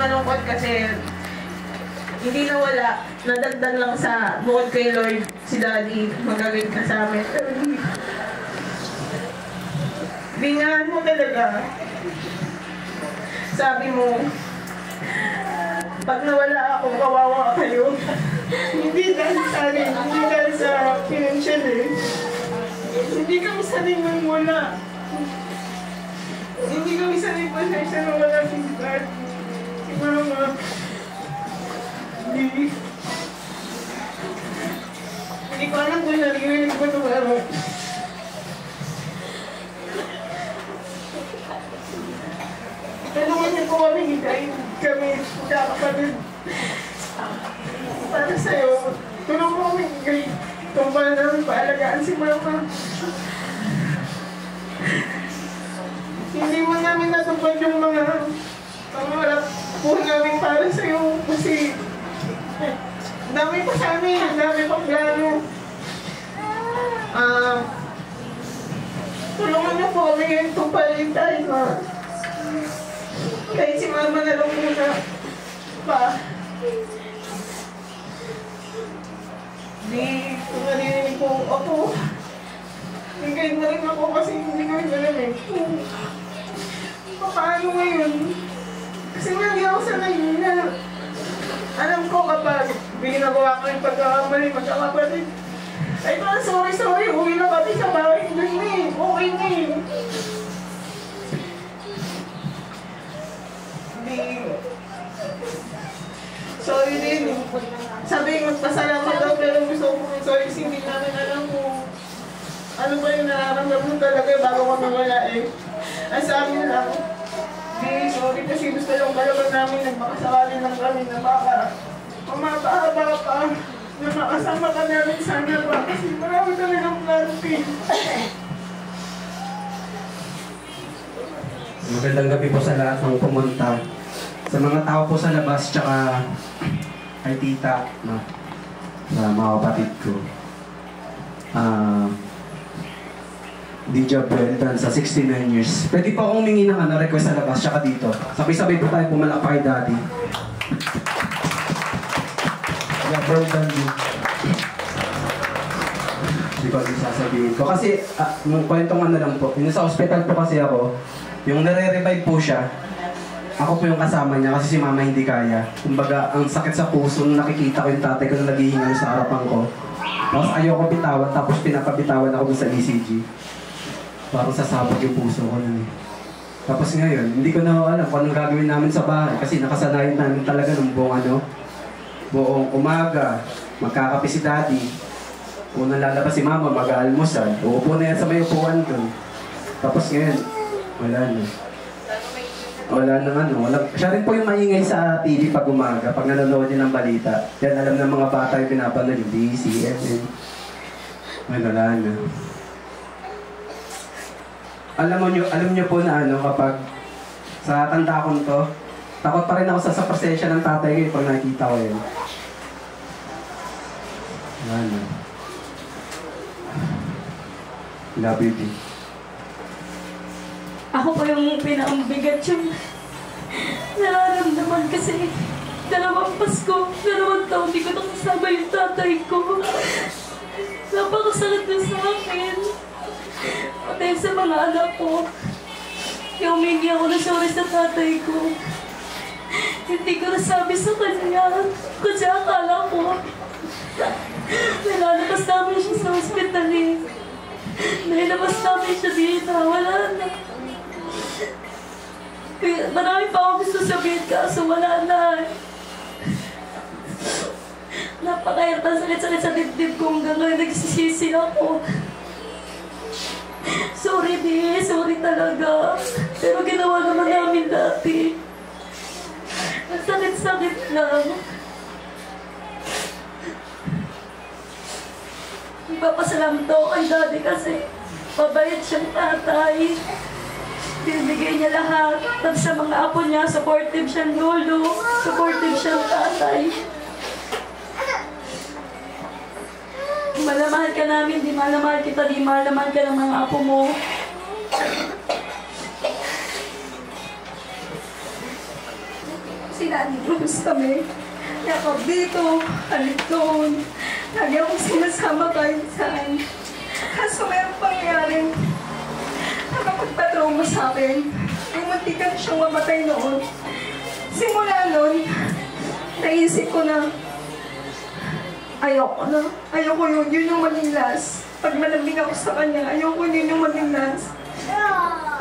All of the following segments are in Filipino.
malungkot kasi hindi nawala, nadagdag lang sa bukod kay Lord si Daddy, magagawin ka sa amin. Pero bingahan mo talaga. Sabi mo, pag nawala ako, kawawa kayo. Hindi dahil sa akin, hindi dahil sa financial eh. Hindi kami sanay nang wala. Hindi kami sanay pasensya nang wala si Dad. Si Mama. Hindi ko alam kung narinig ko ito pero tulungan niyo po kami, kahit kami kakapatid. Para sa'yo, tulungan mo kami kahit kung paano namin paalagaan si Mama. Hindi mo namin natupad yung mga pangarap po namin para sa'yo kasi dami pa sa amin, dami pang plano. Tulungan niyo po kami ngayon tuparin tayo na kahit si Mama na lang muna pa. Di, kung narinig po ako, hinggayin na rin ako kasi hindi ko rin alam eh. Paano ngayon? Kasi nga hindi ako sanay na alam ko kapag binagawa ko yung pagkakamali, magkakapatid. Ay parang sorry, uwi na kami sa bahay. Doon na eh, okay na eh. Sorry din. Sabi magpasalamat daw pero gusto ko sorry kasi hindi namin alam mo ano ba yung nararamdaman talaga bago kami wala eh. Ay sa amin lang. Sorry kasi gusto yung kalaban namin nagpakasakali lang kami na baka mamaba pa na makasama ka namin sana pa kasi marami talagang plano eh. Magandang gabi po sa lahat ng pumunta. Sa mga tao po sa labas, tsaka kay tita, na mga kapatid ko. DJ Brendan sa 69 years. Pwede po akong humingi ng request sa labas, tsaka dito. Sabay-sabay po tayo pumalakpak kay Daddy. Yeah, Brendan. Hindi ko ano sasabihin ko. Kasi, yung kwentong ano lang po, yung sa hospital po kasi ako, yung nare-revive po siya, ako po yung kasama niya kasi si Mama hindi kaya. Kumbaga, ang sakit sa puso nung nakikita ko yung tatay ko na naghihingal sa harapan ko. Tapos ayoko bitawan, tapos pinapabitawan ako sa ECG. Parang sasabog yung puso ko nun eh. Tapos ngayon, hindi ko na alam kung anong gagawin namin sa bahay kasi nakasanayan namin talaga ng buong umaga, magkakape si Daddy. Unang lalabas si Mama, mag-aalmusal. Uupo na yan sa may upuan dun. Tapos ngayon, wala na. Wala siya rin po yung maingay sa TV pag umaga, pag nanonood din ng balita. Yan, alam ng mga bata yung pinapanood, yung DCFM. Wala na. Alam niyo po na kapag sa tanda ko to, takot pa rin ako sa presensya ng tatay ko pag nakikita ko yun. Wala na. Love you, D. Ako po yung pinakabigat yung nararamdaman kasi 2 Pasko, 2 taon, di ko nakasama yung tatay ko. Napakasakit na sa akin. Pati sa mga anak ko. Yung humingi ako na sorry sa tatay ko. Hindi ko nasabi sa kanya. Kasi akala ko, nilalabas namin siya sa hospital eh. Nilabas namin siya dito, wala na. Kaya marami pa ako gusto sabihin kaso wala na. Napakahirap ang sakit-sakit sa dibdib ko hanggang ngayon nagsisisi ako. Sorry di, sorry talaga. Pero ginawa naman namin dati. Ang sakit-sakit lang. Ipapasalamat ako kay Daddy kasi mabait siyang tatay. Binibigay niya lahat. Tapos sa mga apo niya, supportive siyang lolo, supportive siyang tatay. Malamahal ka namin, di malamahal kita, di malamahal ka ng mga apo mo. Kasi pinanilos kami. Yakap dito, halit doon. Lagi akong sinasama kahit saan. Kaso mayroong pangyayaring nakapagpatrauma sa akin. Yung muntikan siyang mamatay noon. Simula noon, naisip ko na ayoko na. Ayoko yun. Yun yung maging last. Pag malambing ako sa kanya, ayoko yun yung maging last.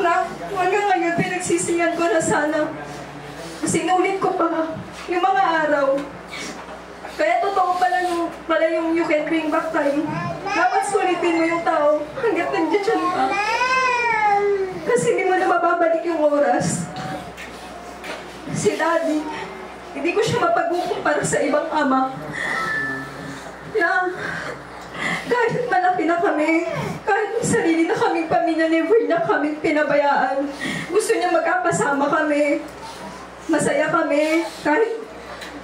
Na hanggang ngayon, pinagsisiyan ko na sana. Sinulit ko pa yung mga araw. Kaya totoo pala yung you can bring back time. Dapat sulitin mo yung tao hanggat nandiyan ka. Kasi hindi mo na mababalik yung oras. Si Daddy, hindi ko siya mapagkukumpara sa ibang ama. Na kahit malaki na kami, kahit may sarili na kaming pamilya, never na kami pinabayaan. Gusto niya magkakasama kami. Masaya kami. Kahit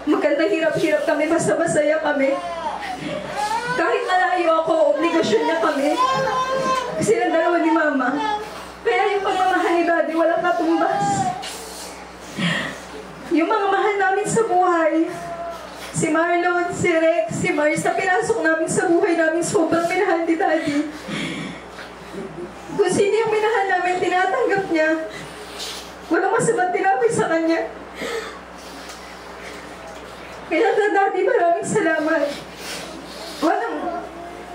maganda hirap-hirap kami, basta masaya kami. Kahit malayo ako, obligasyon niya kami. Kasi ang dalawa ni Mama. Kaya yung pagmamahal ni Daddy, walang katumbas. Yung mga mahal namin sa buhay, si Marlon, si Rex, si Mars, na pinasok namin sa buhay namin, sobrang minahal ni Daddy. Kung sino yung minahal namin, tinatanggap niya. Walang masamang tinapay sa kanya. Kaya na Daddy, maraming salamat.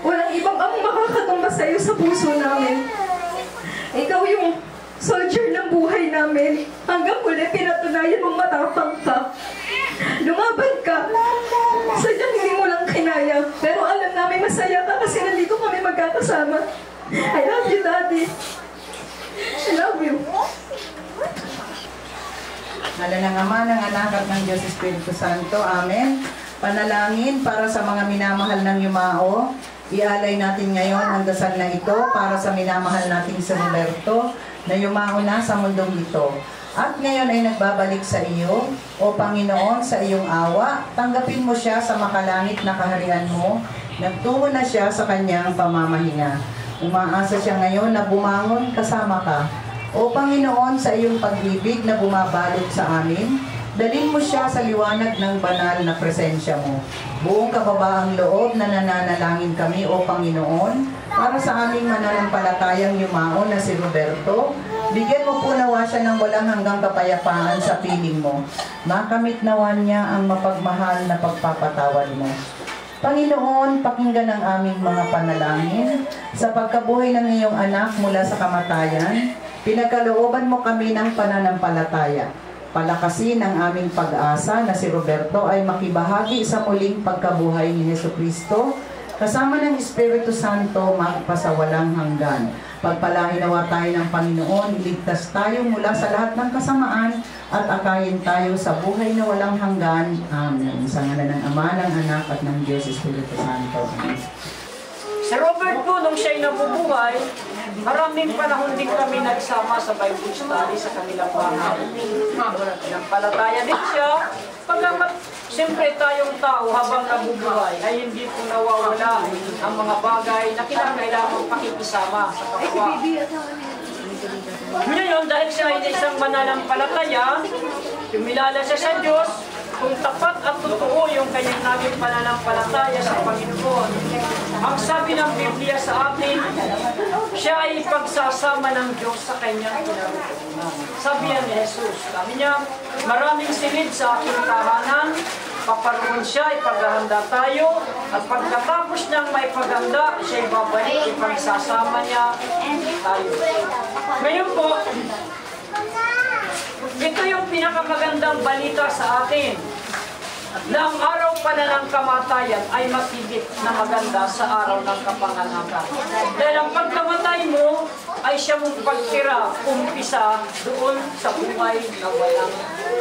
Walang ibang among makakatumbas sa'yo sa puso namin. Ikaw yung soldier ng buhay namin. Hanggang huli, pinatunayan mong matapang ka. Lumaban ka. Sadyang hindi mo lang kinaya. Pero alam namin masaya ka kasi nandito kami magkakasama. I love you, Daddy. I love you. Ngala ng Ama, ng Anak at ng Diyos Espiritu Santo. Amen. Panalangin para sa mga minamahal ng Yumao. Ialay natin ngayon ang dasal na ito para sa minamahal nating si Roberto na yumao na sa mundong ito. At ngayon ay nagbabalik sa iyo, O Panginoon, sa iyong awa. Tanggapin mo siya sa makalangit na kaharian mo. Nagtungo na siya sa kanyang pamamahinga. Umaasa siya ngayon na bumangon kasama ka. O Panginoon, sa iyong pag-ibig na bumabalot sa amin, dalhin mo siya sa liwanag ng banal na presensya mo. Buong kababaang loob na nananalangin kami, O Panginoon, para sa aming mananampalatayang yumao na si Roberto. Bigyan mo po nawa siya ng walang hanggang kapayapaan sa piling mo. Makamit nawa niya ang mapagmahal na pagpapatawad mo. Panginoon, pakinggan ang aming mga panalangin sa pagkabuhay ng iyong anak mula sa kamatayan. Pinagkalooban mo kami ng pananampalataya. Palakasin ang aming pag-asa na si Roberto ay makibahagi sa muling pagkabuhay ni Jesucristo kasama ng Espiritu Santo magpasawalang hanggan. Pagpalain nawa tayo ng Panginoon, iligtas tayo mula sa lahat ng kasamaan at akayin tayo sa buhay na walang hanggan. Amen. Sa ngalan ng Ama, ng Anak at ng Diyos Espiritu Santo. Amen. Si Robert po, nung siya'y nabubuhay, maraming panahon din kami nagsama sa Bible study sa kanilang bahay. Nagpalataya din siya. Pagkamat, siyempre tayong tao habang nabubuhay ay hindi po nawawala ang mga bagay na kinakailangan pakikisama sa kapwa. Ngayon, dahil siya ay isang mananampalataya, kumilala siya sa Diyos, kung tapat at totoo yung kanyang naging pananampalataya sa Panginoon. Ang sabi ng Biblia sa atin, siya ay pagsasama ng Diyos sa kanyang kinaroonan. Sabi yan ni Jesus, sabi niya, maraming silid sa aking tahanan, paparoon siya, ipaghahanda tayo, at pagkatapos niyang may paghanda, siya ibabalik, ipagsasama niya tayo. Ngayon po, ito yung pinakamagandang balita sa atin, na ang araw pala ng kamatayan ay matigit na maganda sa araw ng kapanganakan. Dahil ang pagkamatay mo ay siya mong pagtira, umpisa doon sa buhay na walang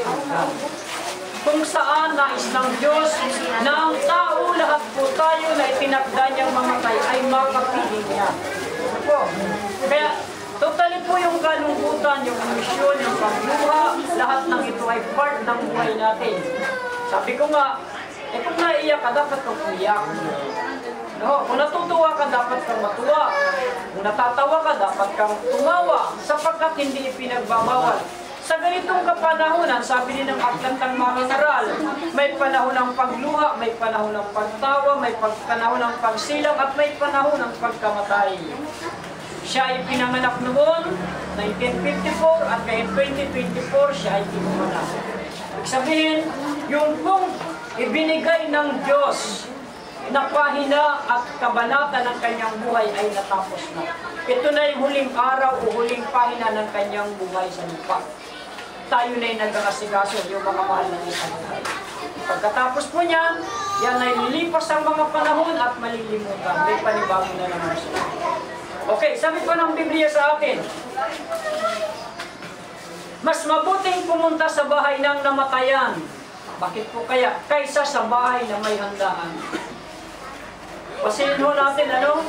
hanggan. Kung saan nais ng Diyos na ang tao, lahat po tayo na itinakda niyang mamatay ay makapiling niya. Kaya totally po yung kalungkutan, yung misyon, yung pagluha, lahat ng ito ay part ng buhay natin. Sabi ko nga, kung naiiyak ka, dapat kang umiyak. No? Kung natutuwa ka, dapat kang matuwa. Kung natatawa ka, dapat kang tumawa, sapagkat hindi ipinagbabawal Sa ganitong kapanahonan, sabi din ng aklat ng mga aral, may panahon ng pagluha, may panahon ng pagtawa, may panahon ng pagsilang, at may panahon ng pagkamatay. Siya ay pinanganak noon, 1954, at ngayon 2024, siya ay pinanganak. Ibig sabihin, yung pong ibinigay ng Diyos na pahina at kabanata ng kanyang buhay ay natapos na. Ito na yung huling araw o huling pahina ng kanyang buhay sa lupa. Tayo na yung nag-aasikaso, yung mga mahal na isabuhay. Pagkatapos po niyan, yan ay lilipas ang mga panahon at malilimutan. May panibago na naman siya. Okay, sabi pa ng Biblia sa atin, mas mabuting pumunta sa bahay ng namatayan. Bakit po kaya? Kaysa sa bahay na may handaan. Pasilin ho natin, ano?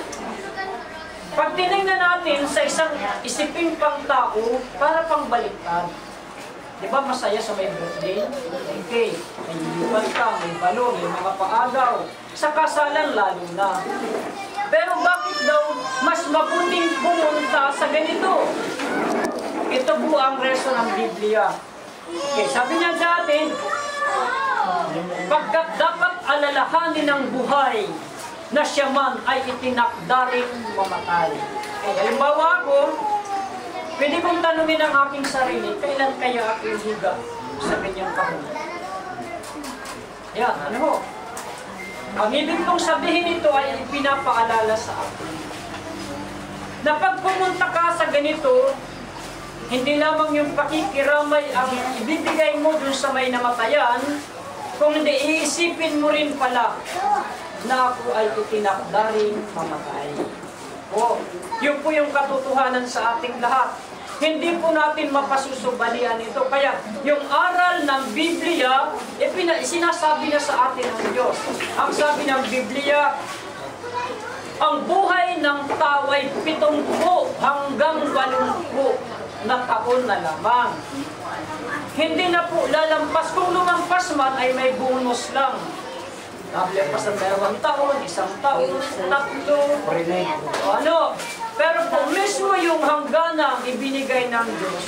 Pag tinignan natin sa isang isiping pang tao, para pang baliktad. Di ba masaya sa may birthday? Okay, may liwan ka, may balon, may mga paagaw. Sa kasalan lalo na. Pero bakit daw mas mabuting pumunta sa ganito? Ito po ang reason ng Biblia. Okay, sabi niya sa atin, pagkat dapat alalahanin ng buhay na siya man ay itinakdaring mamatay. Okay, halimbawa ako, pwede kong tanungin ang aking sarili, kailan kaya ako higa sa ganyang kahon? Yan, ano ho? Ang ibig kong sabihin ito ay pinapaalala sa akin na pag pumunta ka sa ganito, hindi lamang yung pakikiramay ang ibibigay mo dun sa may namatayan, kung hindi iisipin mo rin pala na ako ay itinakdaring mamatay. O, yun po yung katotohanan sa ating lahat. Hindi po natin mapasusubalian ito. Kaya yung aral ng Biblia, sinasabi na sa atin ng Diyos. Ang sabi ng Biblia, ang buhay ng tao ay 70 hanggang 80 na taon na lamang. Hindi na po lalampas. Kung lumampas man ay may bonus lang. Nalampas ang 2 taon, 1 taon, 3, ano. Pero po mismo yung hangganang ibinigay ng Diyos,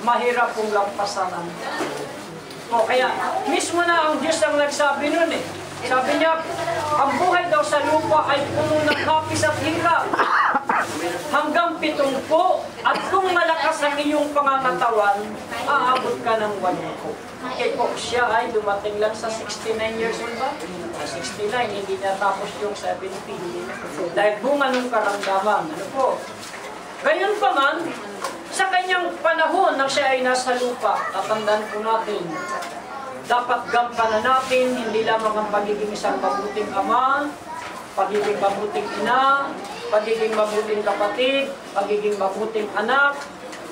mahirap pong lampasan ang tao. O kaya mismo na ang Diyos ang nagsabi nun eh. Sabi niya, ang buhay daw sa lupa ay puno ng kapis at hirap. Hanggang 70, at kung malakas ang iyong pangangatawan, aabot ka ng 80. Okay po, siya ay dumating lang sa 69 years old ba? 69, hindi niya tapos yung 70. Dahil bunga ng karamdaman. Ano po? Gayon pa man, sa kanyang panahon na siya ay nasa lupa, tatandaan po natin, dapat gampanan natin hindi lamang ang pagiging isang mabuting ama, pagiging mabuting ina, pagiging mabuting kapatid, pagiging mabuting anak.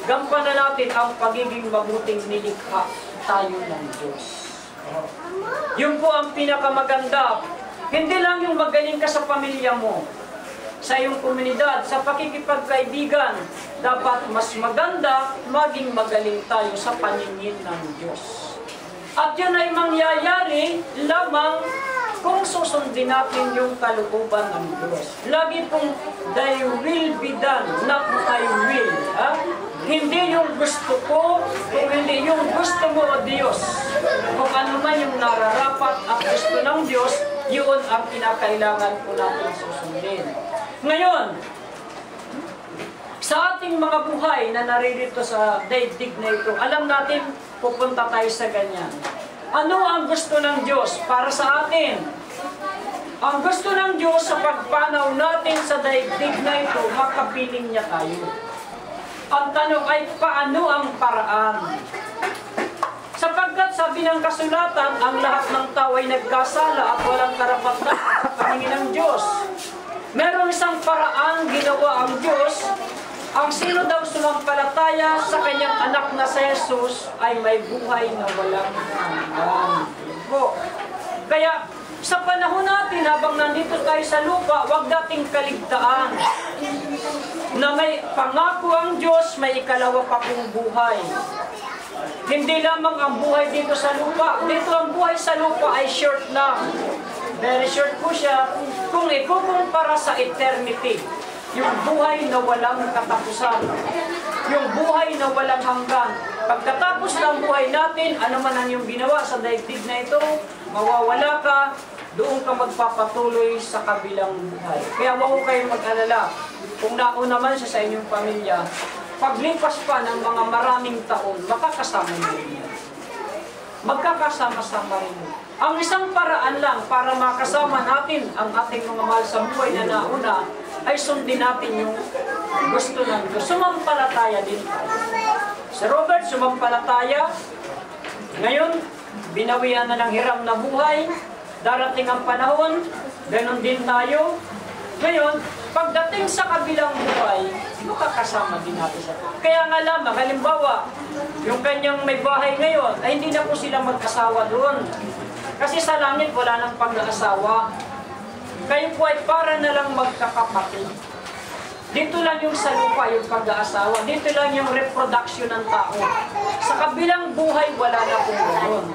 Gampanan natin ang pagiging mabuting nilikha tayo ng Diyos. Yun po ang pinakamaganda. Hindi lang yung magaling ka sa pamilya mo, sa iyong komunidad, sa pakikipagkaibigan. Dapat mas maganda, maging magaling tayo sa paningin ng Diyos. At yun ay mangyayari lamang kung susundin natin yung kalooban ng Diyos. Lagi pong, thy will be done, not my will. Ha? Hindi yung gusto ko, kung hindi yung gusto mo o Diyos. Kung ano man yung nararapat at gusto ng Diyos, yun ang kinakailangan po natin susundin. Ngayon, sa ating mga buhay na naririto sa daigdig na ito, alam natin, pupunta tayo sa ganyan. Ano ang gusto ng Diyos para sa atin? Ang gusto ng Diyos sa pagpanaw natin sa daigdig na ito, makapiling niya tayo. Ang tanong ay, paano ang paraan? Sapagkat sabi ng kasulatan, ang lahat ng tao ay nagkasala at walang karapatan sa paningin ng Diyos. Meron isang paraan ginawa ang Diyos. Ang sino daw sumampalataya sa kanyang anak na si Jesus ay may buhay na walang hanggan. Kaya sa panahon natin, habang nandito tayo sa lupa, huwag dating kaligtaan na may pangako ang Diyos, may ikalawa pa kong buhay. Hindi lamang ang buhay dito sa lupa. Dito ang buhay sa lupa ay short lang. Very short po siya kung ikukumpara sa eternity. Yung buhay na walang katapusan. Yung buhay na walang hanggan. Pagkatapos ng buhay natin, ano man ang iyong ginawa sa daigdig na ito, mawawala ka, doon ka magpapatuloy sa kabilang buhay. Kaya huwag kayong mag-alala. Kung nauna man siya sa inyong pamilya, paglipas pa ng mga maraming taon, makakasama niyo rin yan. Magkakasama-sama rin. Ang isang paraan lang para makasama natin ang ating mga mahal sa buhay na nauna, ay sundin natin yung gusto ng Diyos. Sumampalataya din tayo. Si Robert, sumampalataya. Ngayon, binawian na ng hiram na buhay. Darating ang panahon, ganon din tayo. Ngayon, pagdating sa kabilang buhay, makakasama din natin sa kaya nga lamang, halimbawa, yung kanyang may bahay ngayon, ay hindi na po sila mag-asawa doon. Kasi sa langit, wala nang pag-aasawa. Kayo po ay para na lang magkakapatid. Dito lang yung sa lupa, yung pag-aasawa. Dito lang yung reproduction ng tao. Sa kabilang buhay, wala na po doon.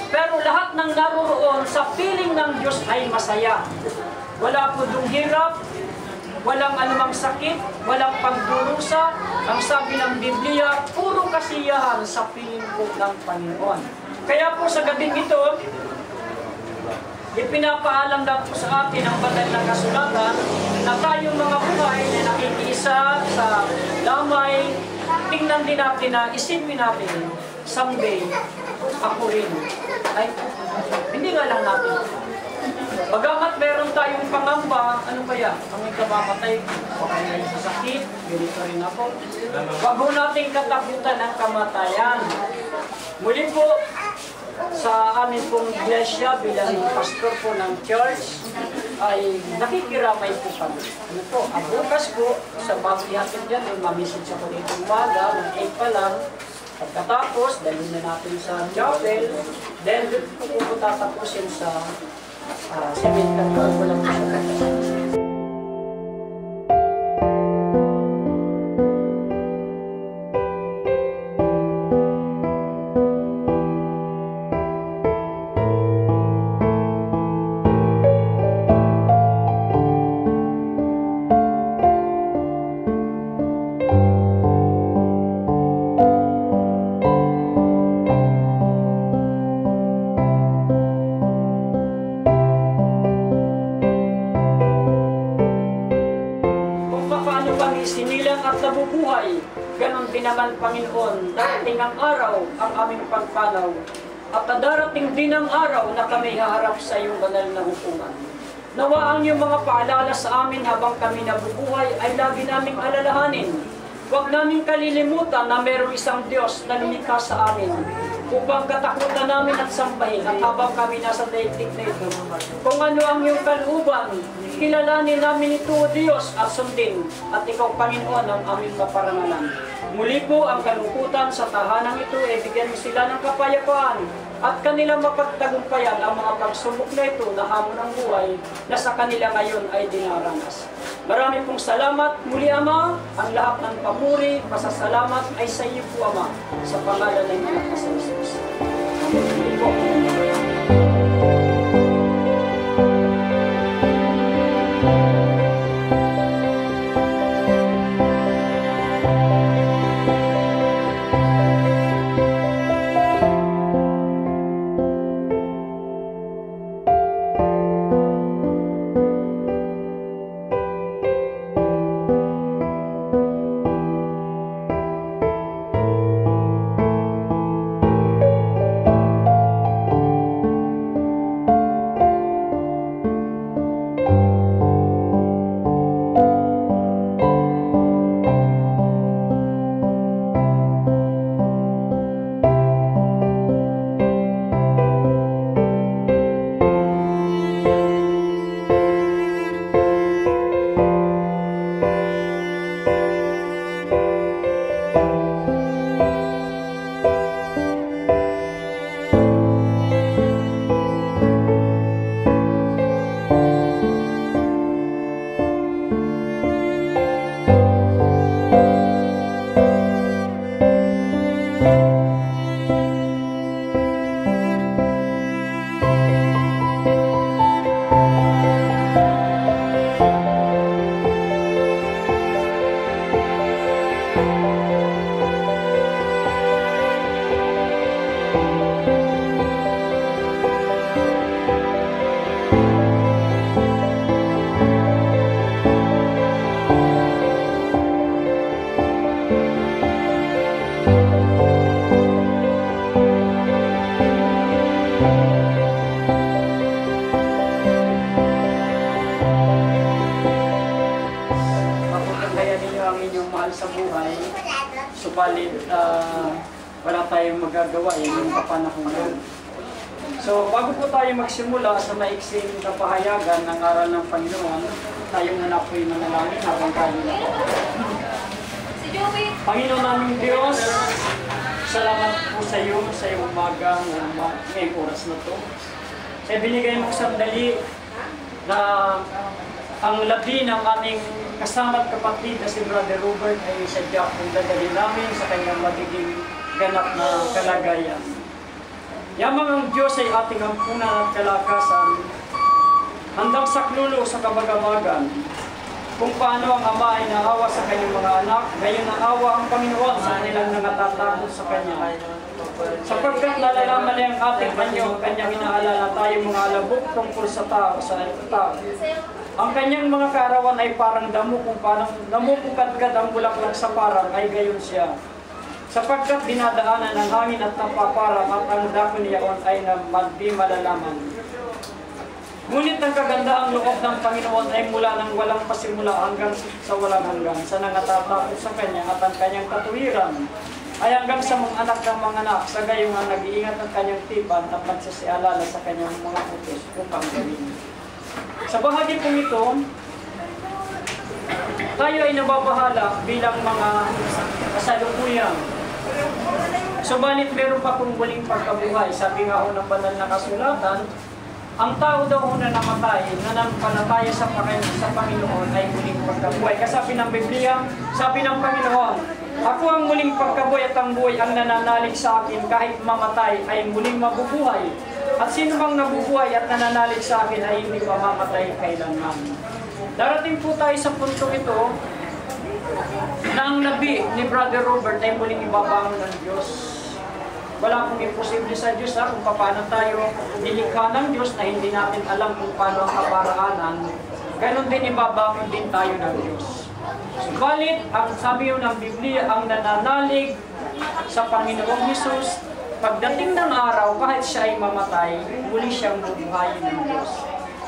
Pero lahat ng naroon sa piling ng Diyos ay masaya. Wala po dong hirap, walang anumang sakit, walang pagdurusa. Ang sabi ng Biblia, puro kasiyahan sa piling po ng Panginoon. Kaya po sa gabing ito, ipinapaalam na po sa atin ang banal na kasulatan na tayong mga buhay na nakikiisa sa damay, tingnan din natin na isipin natin, someday, ako rin. Ay, hindi nga lang natin. Bagamat meron tayong pangamba, ano kaya? Ang ikamamatay, baka may sakit, ganito rin ako. Wag mo nating katakutan ang kamatayan. Muli po, sa amin pong iglesia bilang pastor po ng church, ay nakikiramay po kami. Ano po, bukas po, sa bagong ihatid dyan, ay mamisage ako dito umaga, ng 8 pa lang. Pagkatapos, dalhin na natin sa chapel, then doon po tatapusin sa cemetery. Wala po siya. Sinilang at nabubuhay, ganon din naman Panginoon, darating ang araw ang aming pagpanaw, at darating din ang araw na kami haharap sa iyong banal na hukuman. Nawa ang iyong mga paalala sa amin habang kami nabubuhay ay lagi naming alalahanin. Huwag naming kalilimutan na mayroong isang Diyos na lumikha sa amin upang katakutan namin at sambahin at habang kami nasa daigdig na ito. Kung ano ang iyong kalooban, kilalanin namin ito, O Diyos, at sundin, at ikaw, Panginoon, ang aming kaparangalan. Muli po ang kalungkutan sa tahanang ito, bigyan mo sila ng kapayapaan at kanilang mapagtagumpayan ang mga pagsubok na ito na hamon ng buhay na sa kanila ngayon ay dinaranas. Marami pong salamat muli, Ama. Ang lahat ng papuri, pasasalamat ay sa iyo po, Ama, sa pangalan ng anak na sa Jesus. Muli po. Subalit, wala tayong magagawa yung kapanahonan. So, bago po tayo magsimula sa maiksing kapahayagan ng aral ng Panginoon, tayo muna po'y manalangin habang tayo na po. Panginoon naming Diyos, salamat po sa iyo umaga ngayong oras na to. Sa binigay mong sandali na ang labi ng aming kasama at kapatid na si Brother Robert ay sadya kong dadali namin sa kanyang magiging ganap na kalagayan. Yamang ang Diyos ay ating ampunan at kalakasan, handang saklolo sa kabagabagan, kung paano ang Ama ay naawa sa kanyang mga anak, gayon naawa ang Panginoon sa kanilang nangatatakot sa Kanya. Sapagkat nalalaman niya ang ating anyo, kanyang inaalala tayo mga alabok tungkol sa tao, sa tao. Ang kanyang mga kaarawan ay parang damo, kung parang namumukadkad ang bulaklak sa parang, ay gayon siya. Sapagkat dinadaanan ng hangin at napaparang at ang dako niyaon ay di malalaman. Ngunit ang kagandaang loob ng Panginoon ay mula ng walang pasimula hanggang sa walang hanggan, sa nangatatakot sa Kanya at ang Kanyang katuwiran ay hanggang sa mga anak ng mga anak, sa gayong ang nag-iingat ng Kanyang tipan at nagsisialala sa Kanyang mga utos upang gawin. Sa bahagi pong ito, tayo ay nababahala bilang mga kasalukuyan. Subalit meron pa kong muling pagkabuhay. Sabi nga ho ng banal na kasulatan, ang tao daw na namatay, nanampalataya sa Panginoon ay muling pagkabuhay. Kasabi ng Biblia, sabi ng Panginoon, ako ang muling pagkabuhay at ang buhay ang nananalig sa akin kahit mamatay ay muling mabubuhay. At sino bang nabubuhay at nananalig sa akin ay hindi mamamatay kailanman. Darating po tayo sa punto ito na ang nabi ni Brother Robert ay muling ibabangon ng Diyos. Wala pong imposible sa Diyos kung paano tayo nilikha ng Diyos na hindi natin alam kung paano ang kaparaanan. Ganon din ibabangon din tayo ng Diyos. Subalit, ang sabi yun ng Biblia, ang nananalig sa Panginoong Hesus, pagdating ng araw, kahit siya ay mamatay, muli siyang bubuhayin ng Diyos.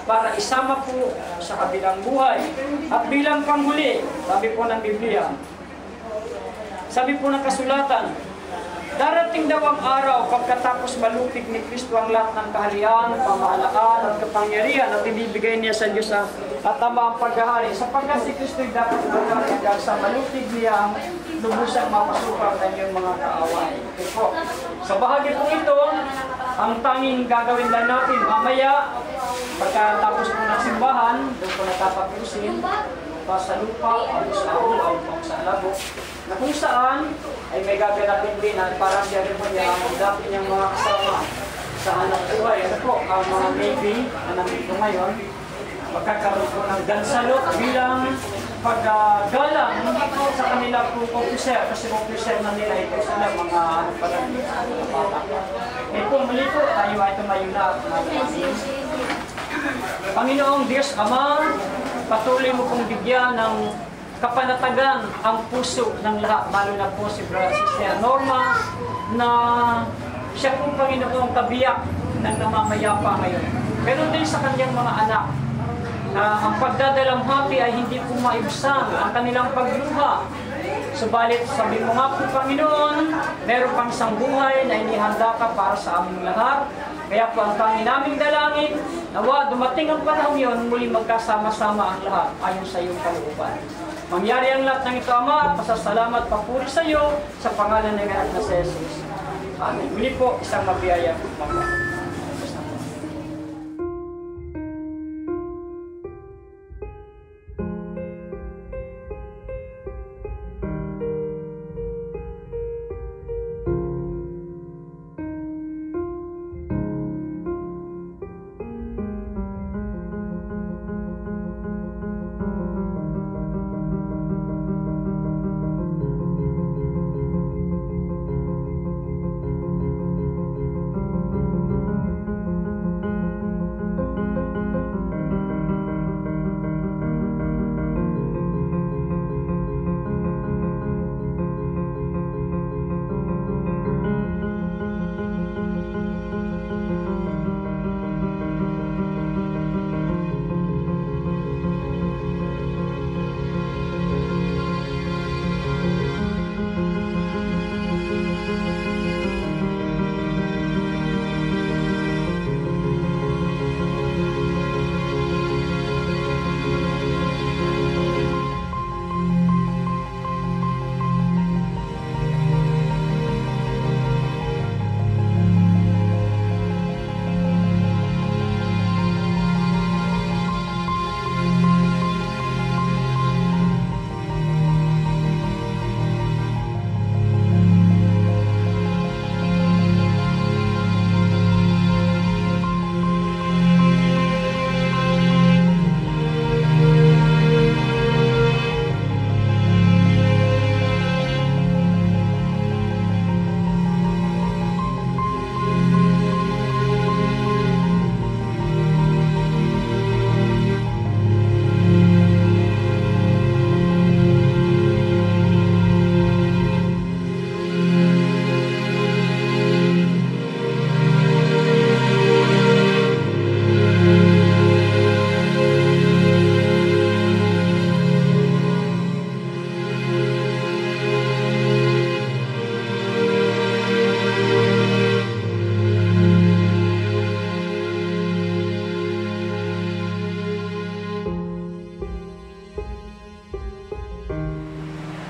Para isama po sa kabilang buhay. At bilang panghuli, sabi po ng Biblia, sabi po ng kasulatan, darating daw ang araw pagkatapos malupig ni Kristo ang lahat ng kaharian, pamahalaan at kapangyarihan at ibibigay niya sa Diyos at Ama ang paghahari. Sapagkat si Kristo'y dapat magkakagal sa malupig niya ang lubusang mapasupang kanyang mga kaaway. Okay po. Sa bahagi po ito, ang tanging gagawin lang natin mamaya, pagkatapos po ng simbahan, doon po natapapusin, pa sa lupa, o sa ahol, o sa alabok, na kung saan ay may gaganapin din at parang diyan ang dati niyang mga kasama sa anak buhay. Ito po, ang mga Navy na nandito ngayon, magkakaroon po ng dansalot bilang paggalang sa kanila po officer, kasi officer na nila ito sila, mga ano pa lang, bata. Eh po, muli po, tayo ay tumayo na at mag-asin. Panginoong Diyos Ama, patuloy mo pong bigyan ng kapanatagan ang puso ng lahat, lalo na po si Sister Norma, na siya po Panginoong kabiyak ng namamayapa ngayon. Pero din sa kanyang mga anak, ang pagdadalamhati ay hindi po maibsan ang kanilang pagluha. Subalit, sabi mo nga po Panginoon, meron pang isang buhay na inihanda ka para sa aming lahat. Kaya po ang tanging naming dalangin, nawa dumating ang panahon yun, muli magkasama-sama ang lahat ayon sa iyong kalooban. Mangyari ang lahat ng ito, Ama, at pasasalamat papuri sa iyo sa pangalan ng anak na si Jesus. Amen. Muli po, isang mabiyaya po.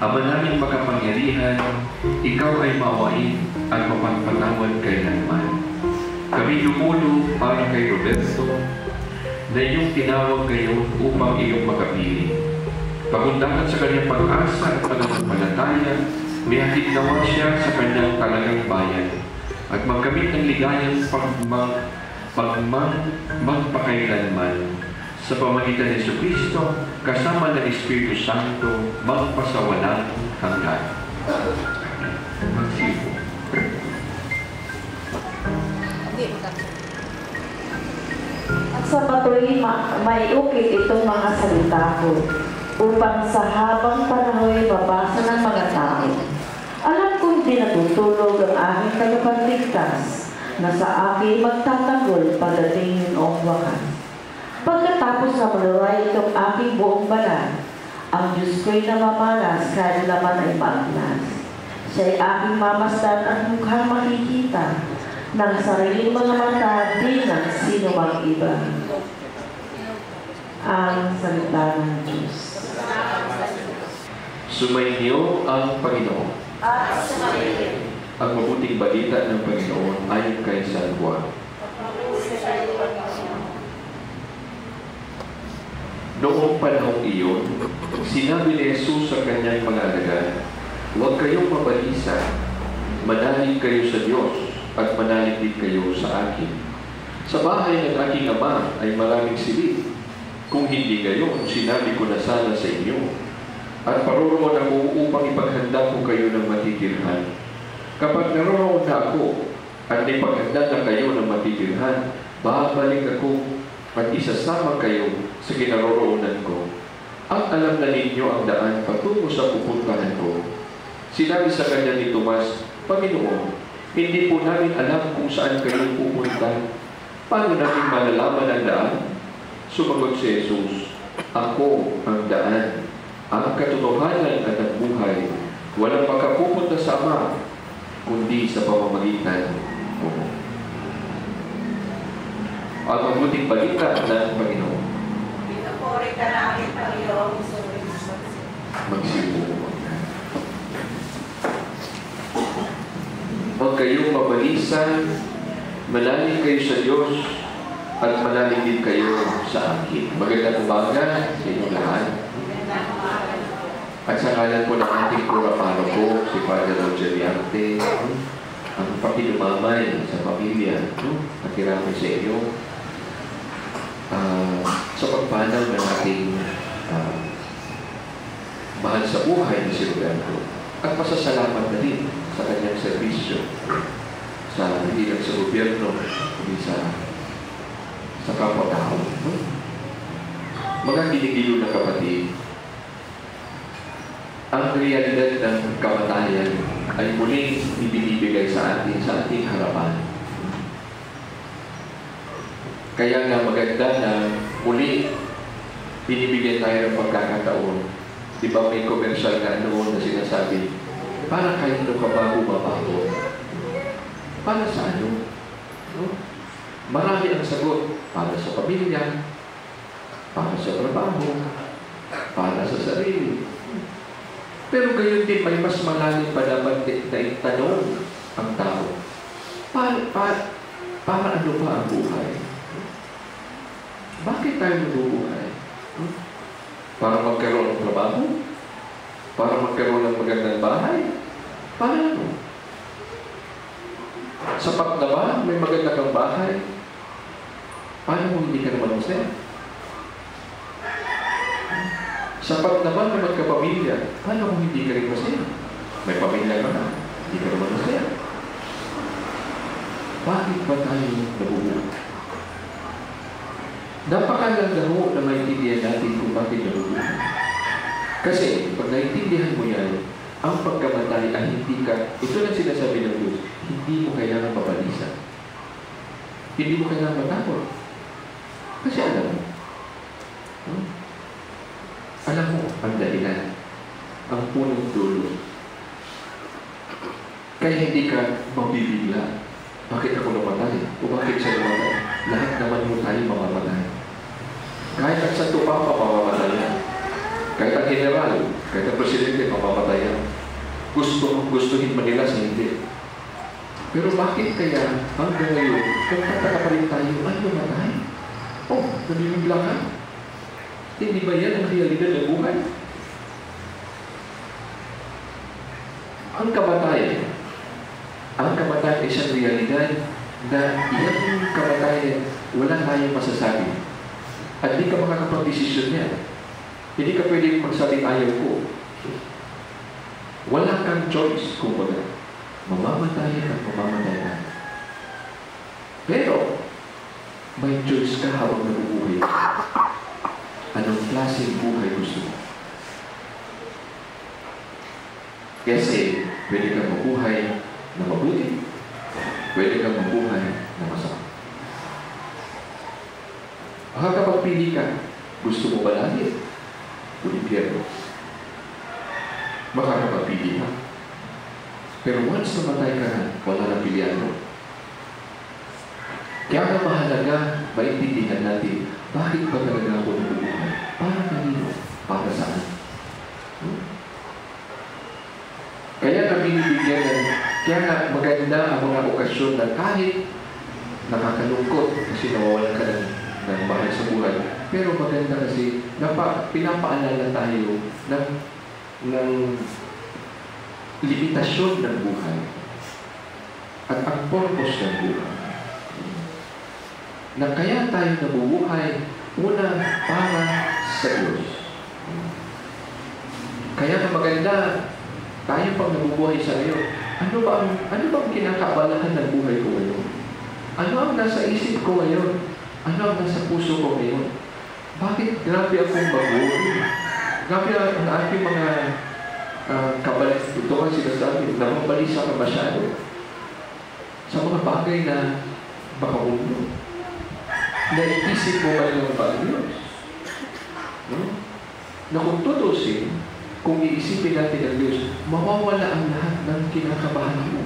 Ama namin makapangyarihan, ikaw ay maawain at mapagpatawad kailanman. Kami lumulo para kay Roberto na iyong tinawag ngayon upang iyong makapiling. Pagundahan sa kanyang pag-asa at pananampalataya, may hatid nawa siya sa kanyang talagang bayan at magkamit ng ligayang magpakailanman sa pamagitan ni Jesucristo kasama ng Espiritu Santo magpasawalang hanggan. Magsipo. At sa patuloy maiukit itong mga salita ko upang sa habang panahon mabasa ng mga tao. Alam kong di natutulog ang aking tagapagligtas na sa akin magtatagol pagdating noong wakas. Pagkatapos na maluray itong aking buong balat, ang Diyos ko'y namamalas kahit naman ay maagnas. Siya'y aking mamasdan at mukhang makikita ng sariling mga mata di ng sino mang iba. Ang salita ng Diyos. Sumainyo ang Panginoon. At sumainyo. Ang mabuting balita ng Panginoon ayon kay San Juan. Noong panahong iyon, sinabi ni Jesus sa kanyang mga alagad, huwag kayong mabalisa, manalig kayo sa Diyos at manalig din kayo sa akin. Sa bahay ng aking Ama ay maraming silid. Kung hindi gayon, sinabi ko na sana sa inyo. At paroroon ako upang ipaghanda ko kayo ng matitirhan. Kapag naroon na ako at ipaghanda na kayo ng matitirhan, babalik ako at isasama kayo sa kinaroroonan ko. Ang alam na ninyo ang daan patungo sa pupuntahan ko. Sinabi sa kanya ni Tomas, Panginoon, hindi po namin alam kung saan kayo pupunta. Paano namin malalaman ang daan? Sumagot si Jesus, ako ang daan, ang katotohanan at ang buhay. Walang makapupunta sa Ama, kundi sa pamamagitan ko. Ang mabuting balita ng Panginoon. Pinupuri ka namin, Panginoon. Magsipo. Huwag kayong mabalisa, manalig kayo sa Diyos, at manalig din kayo sa akin. Magandang umaga sa inyong lahat. At sa ngalan po ng ating pura-paroko, si Father Roger Viante, ang pakinumamay sa pamilya, nakiramay sa inyo, sa pagpanaw ng ating mahal sa buhay ni si Roberto. At pasasalamat na din sa kanyang serbisyo, sa hindi lang sa gobyerno, hindi sa kapwa-tao. Mga kinigilo na kapatid, ang realidad ng kamatayan ay muling ibinibigay sa atin sa ating harapan. Kaya nga maganda na muli binibigyan tayo ng pagkakataon. Di ba may commercial na noon na sinasabi, para kayo nung kabago-babago. Para sa ano? No? Marami ang sagot. Para sa pamilya, para sa trabaho, para sa sarili. Pero gayon din may mas malalim pa dapat na itanong ang tao. Para ano ba ang buhay? Bakit tayo nabubuhay? Para magkaroon ng trabaho? Para magkaroon ng magandang bahay? Para ano? Sapat na ba may maganda kang bahay? Paano kung hindi ka naman masaya? Sapat naman na magkapamilya. Paano kung hindi ka rin masaya? May pamilya ka na, hindi ka naman masaya. Bakit ba tayo nabubuhay? Napakaganda ho na maintindihan natin kung bakit nabubuhay. Kasi, pag naintindihan mo yan, ang pagkamatay ay hindi ka, ito lang sinasabi ng Diyos, hindi mo kailangan mapalisan. Hindi mo kailangan matakot. Kasi alam mo, alam mo ang dahilan, ang punong dulo. Kaya hindi ka mabibigla. Bakit ako namatay? O bakit siya namatay? Lahat naman mo tayo mamamatay. Kahit at sa tupa pa mamamatay yan. Kahit ang general, kahit ang presidente, mamamatayan. Gustuhin man nila sa hindi. Pero bakit kaya hanggang ngayon, nagtataka pa rin tayo, ay mamatay? Oh, nabibigla ka? Hindi ba yan ang realidad ng buhay? Ang kamatayan ay isang realidad na iyang kamatayan, wala tayong masasabi. At hindi ka makakapag-desisyon yan. Hindi ka pwedeng magsabing ayaw ko. Wala kang choice, kumbaga. Mamamatay at mamamatay na. Pero, may choice ka habang nabubuhay. Anong klaseng buhay gusto mo? Kasi, pwede kang mabuhay na mabuti. Pwede kang mabuhay na masama. Makakapagpili ka. Gusto mo ba langit? O impyerno? Makakapagpili ka. Pero once namatay ka na, wala na pilihan mo. Kaya nga mahalaga, maintindihan natin, bakit ba talaga ako nabubuhay? Para kanino? Para saan? Kaya kami binibigyan kaya nga maganda ang mga okasyon na kahit nakakalungkot kasi nawawalan ka ng mahal sa buhay. Pero maganda kasi pinapaalala tayo ng limitasyon ng buhay at ang purpose ng buhay. Na kaya tayo nabubuhay una para sa Diyos. Kaya na maganda tayo pag nabubuhay sa ngayon. Ano bang kinakabalahan ng buhay ko ngayon? Ano ang nasa isip ko ngayon? Ano ang nasa puso ko ngayon? Bakit grabe akong bago? Grabe ang aking mga kabalis. Ito ang sinasabi, nababalisa ka masyado sa mga bagay na baka ulo. Naisip mo ba yung mga Diyos? No? Na kung tutusin, kung iisipin natin ang Diyos, mawawala ang lahat ng kinakabahan mo.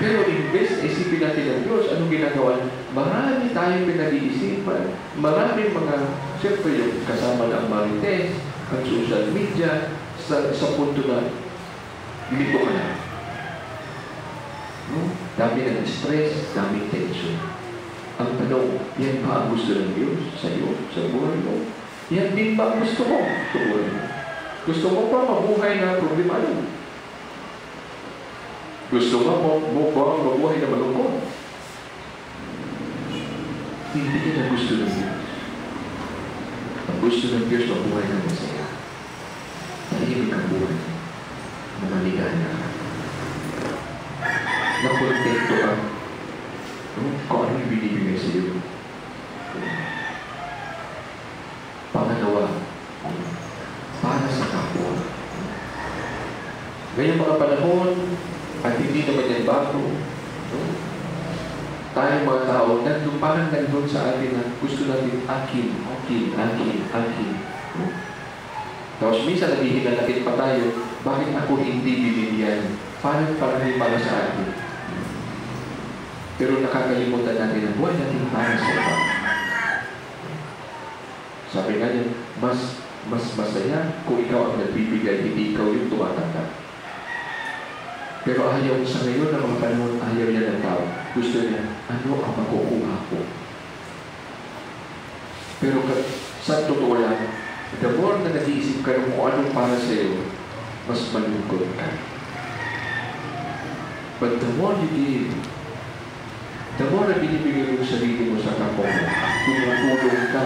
Pero imbes na isipin natin ang Diyos, anong ginagawa? Marami tayong pinag-iisipan. Marami mga, siyempre yung kasama ng marites, ang social media, sa punto na lito ka na. No? Dami ng stress, dami tension. Ang tanong, yan ba ang gusto ng Diyos sa iyo, sa buhay mo? Yan din ba ang gusto mo sa buhay mo? Gusto mo pa mabuhay na problemado? Gusto mo ba mabuhay na malungkot? Hindi yan ang gusto ng Diyos. Ang gusto ng Diyos mabuhay na masaya. Tahimik ang buhay. Na maligaya ka. Na kontento ka. Kung ano yung binibigay sa iyo. Pangalawa, para sa kapwa. Ngayong mga panahon, at hindi naman yan bago, tayong mga tao, parang nandun sa atin na gusto natin akin. Tapos minsan naghihinalakit pa tayo, bakit ako hindi binigyan? Parang para sa atin. Pero nakakalimutan natin ang buhay natin para sa iba. Sabi nga niya, mas masaya kung ikaw ang nagbibigay, hindi ikaw yung tumatanggap. Pero ayaw sa ngayon ng mga panahon, ayaw niya ng tao. Gusto niya, ano ang makukuha ko? Pero sa totoo lang, the more na nag-iisip ka kung anong para sa iyo, mas malungkot ka. But the more you give, the more na binibigay mo sarili mo sa kapwa mo, tumutulong ka,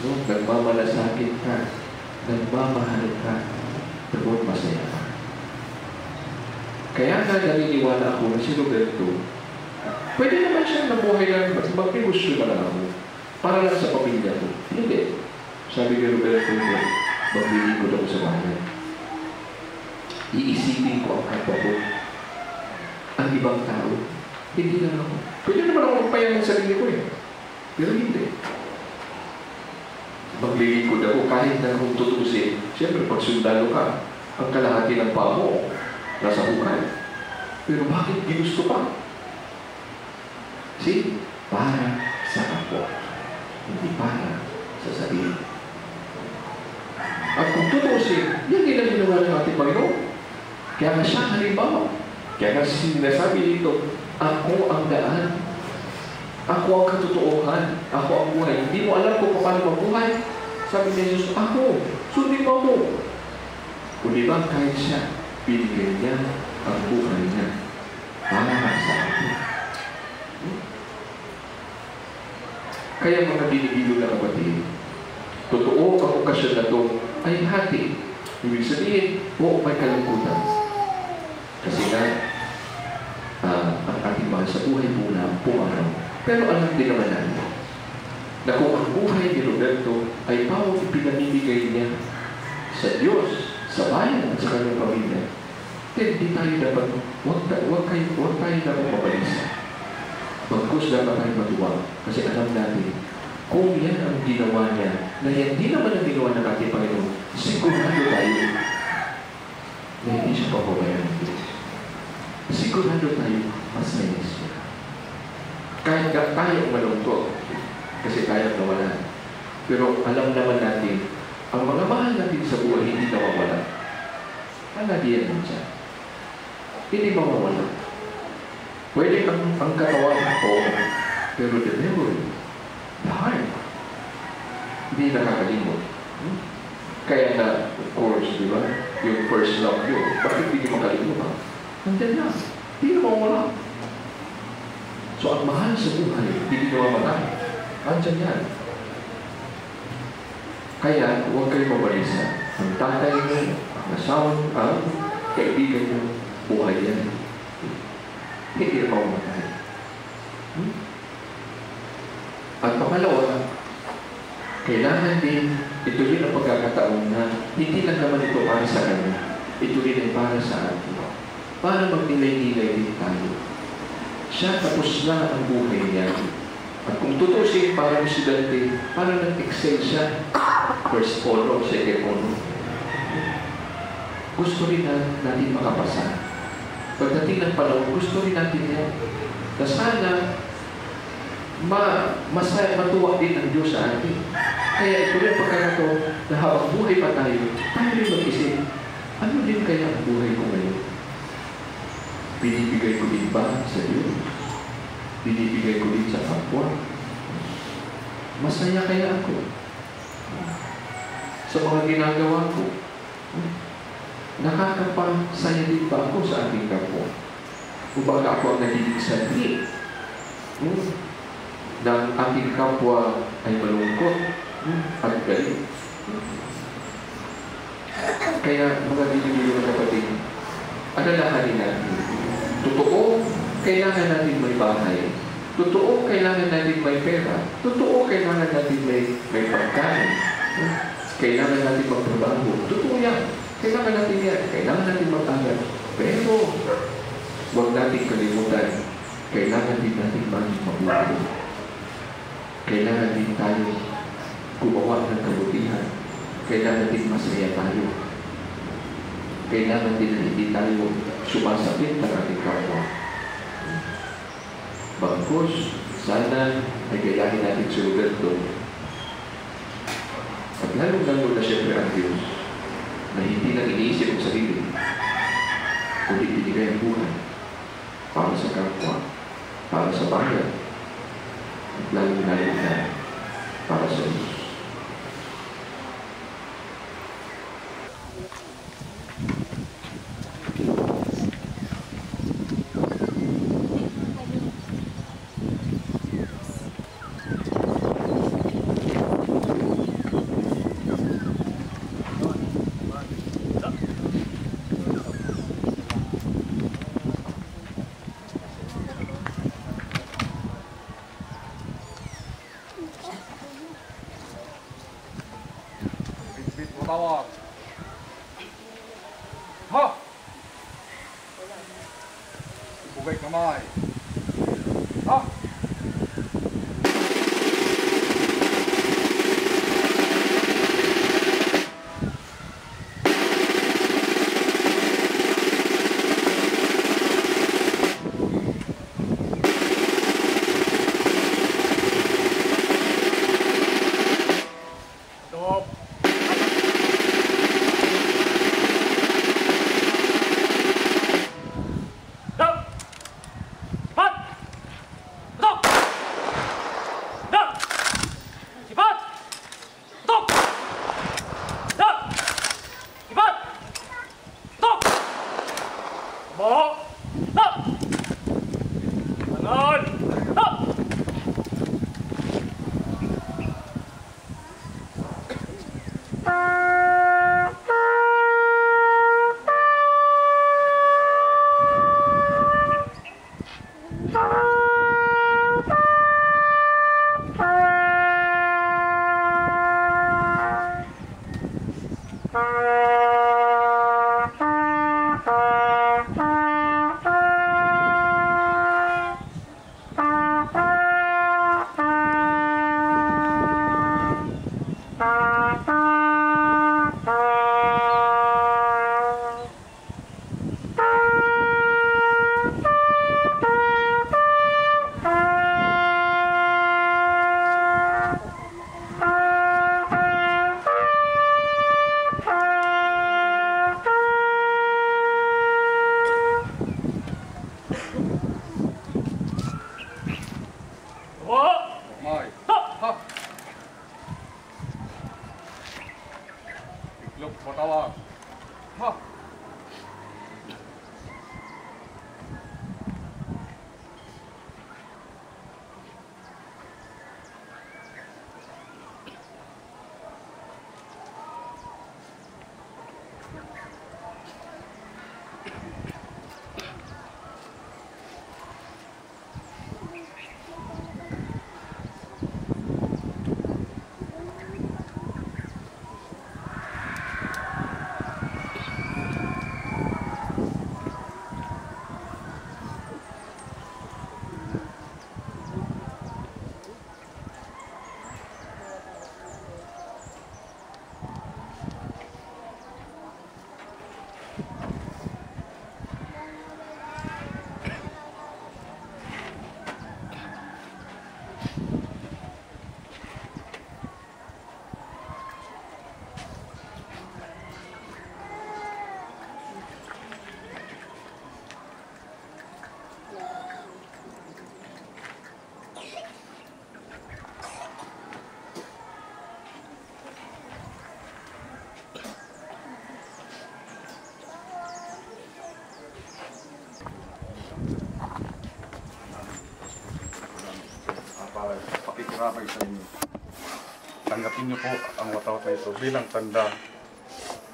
no? Nagmamalasakit ka, nagmamahal ka, the more masaya ka. Kaya nga naniniwala ako na si Roberto, pwede naman siyang nabuhay lang, mag-negosyo na lang ako, para lang sa pamilya ko. Hindi. Sabi ni Roberto, maglilingkod ako sa bahay. Iisipin ko ang kapwa ko, ang ibang tao, hindi lang ako. Pwede naman ako magpayang ng sarili ko eh. Pero hindi. Maglilingkod ako kahit na kung tutusin. Siyempre, pag sundalo ka, ang kalahati ng paa mo, nasa hukay. Pero bakit ginusto pa? See? Para sa kapwa. Hindi para sa sarili. At kung tutusin, yan din ang ginawa ng ating Panginoon. Kaya nga siya halimbawa. Kaya nga sinasabi dito, ako ang daan. Ako ang katotohanan. Ako ang buhay. Hindi mo alam kung paano mabuhay. Sabi ni Jesus, ako. Sundin mo mo. Kung di ba kahit siya, binigay niya ang buhay niya para sa atin. Kaya mga binibilo na kapatid, totoo ang okasyon na ito ay hati. Ibig sabihin, oo, may kalungkutan. Kasi nga, ang ating mahal sa buhay muna pumaraw. Pero alam din naman natin na kung ang buhay ni Roberto ay pawang ipinamimigay niya sa Diyos, sa bayan at sa kanyang pamilya, then di tayo dapat, huwag tayo dapat mabalisa. Bagkus dapat tayo matuwa. Kasi alam natin, kung yan ang ginawa niya, na yan di naman ang ginawa ng ating Panginoon, sigurado tayo na hindi siya papabayaan ng Diyos. Sigurado tayo, mas nais siya. Kahit tayo malungkot, kasi tayo nawala. Pero alam naman natin, ang mga mahal natin sa buhay hindi nawawala. Palagi yan siya. Hindi mawawala. Pwede ang katawan ako, pero the memory, the heart, hindi nakakalimot. Kaya na, of course, di ba? Yung first love yun, bakit hindi makalimutan? Nandiyan na. Hindi na mawawala. So, ang mahal sa buhay, hindi nawawala. Nandiyan yan. Kaya, huwag kayo mabalisa. Ang tatay mo, ang asawa mo, ang kaibigan mo, buhay yan. Hindi na maumatay. At pangalawa, kailangan din, ito rin ang pagkakataon na hindi lang naman ito para sa kanya. Ito rin ay para sa atin. Para magnilay-nilay din tayo. Siya tapos na ang buhay niya. At kung tutusin parang estudyante, parang nag-excel siya. First honor, second honor. Gusto rin natin makapasa. Pagdating ng panahon, gusto rin natin yan. Na sana, matuwa din ang Diyos sa atin. Kaya ito rin pagkakataon na habang buhay pa tayo rin mag-isip, ano din kaya ang buhay ko ngayon? Binibigay ko din ba sa Diyos? Binibigay ko din sa kapwa? Masaya kaya ako sa mga ginagawa ko? Nakakapasaya din ba ako sa ating kapwa? O baka ako ang nagiging sanhi ng ating kapwa ay malungkot at galing? Kaya mga binibigay na kapatid, alalahanin natin. Totoo, kailangan natin may bahay. Totoo, kailangan natin may pera. Totoo, kailangan natin may pagkain. Kailangan natin magtrabaho. Totoo yan. Kailangan natin yan. Kailangan natin mag-aral. Pero, huwag natin kalimutan. Kailangan din natin maging mabuti. Kailangan din tayo gumawa ng kabutihan. Kailangan din masaya tayo. Kailangan din na hindi tayo sumasakit ng ating kapwa. Bagkus, sana ay gayahin natin si Roberto. At lalong-lalo na siyempre ang Diyos na hindi na iniisip ang sarili, kundi binigay ang buhay para sa kapwa, para sa bayan, at lalong-lalo na para sa Diyos. Tawag. Ha! Bugay kamay. Ha! Stop. kamay. Ha! Iklop patawag. Ha! Pakikiramay sa inyo. Tanggapin niyo po ang watawat na ito bilang tanda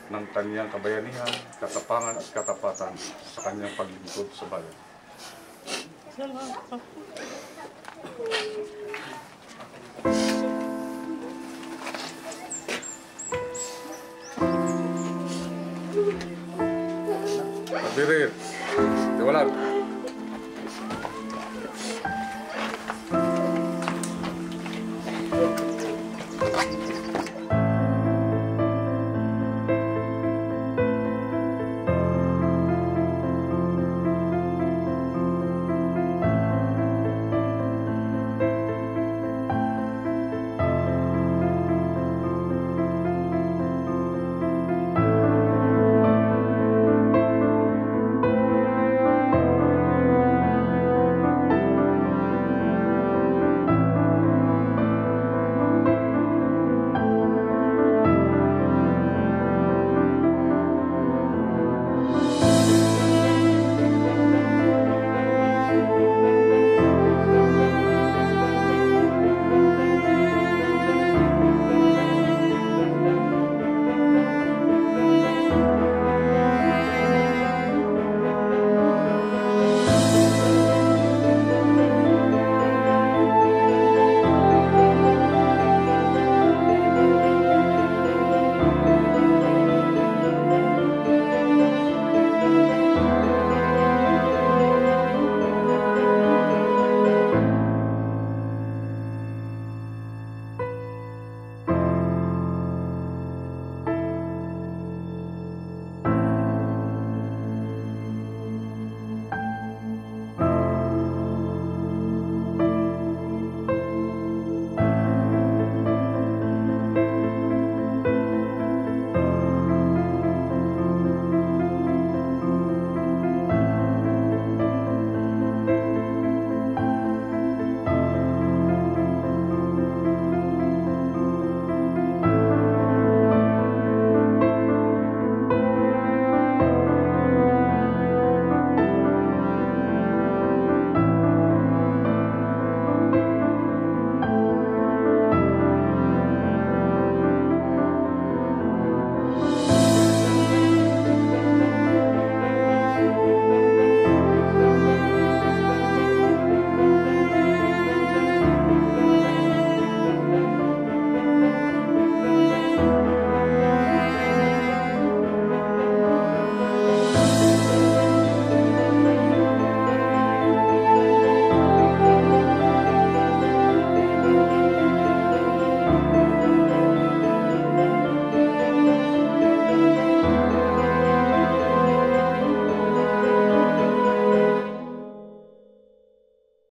ng kanyang kabayanihan, katapangan at katapatan sa kanyang paglingkod sa bayan.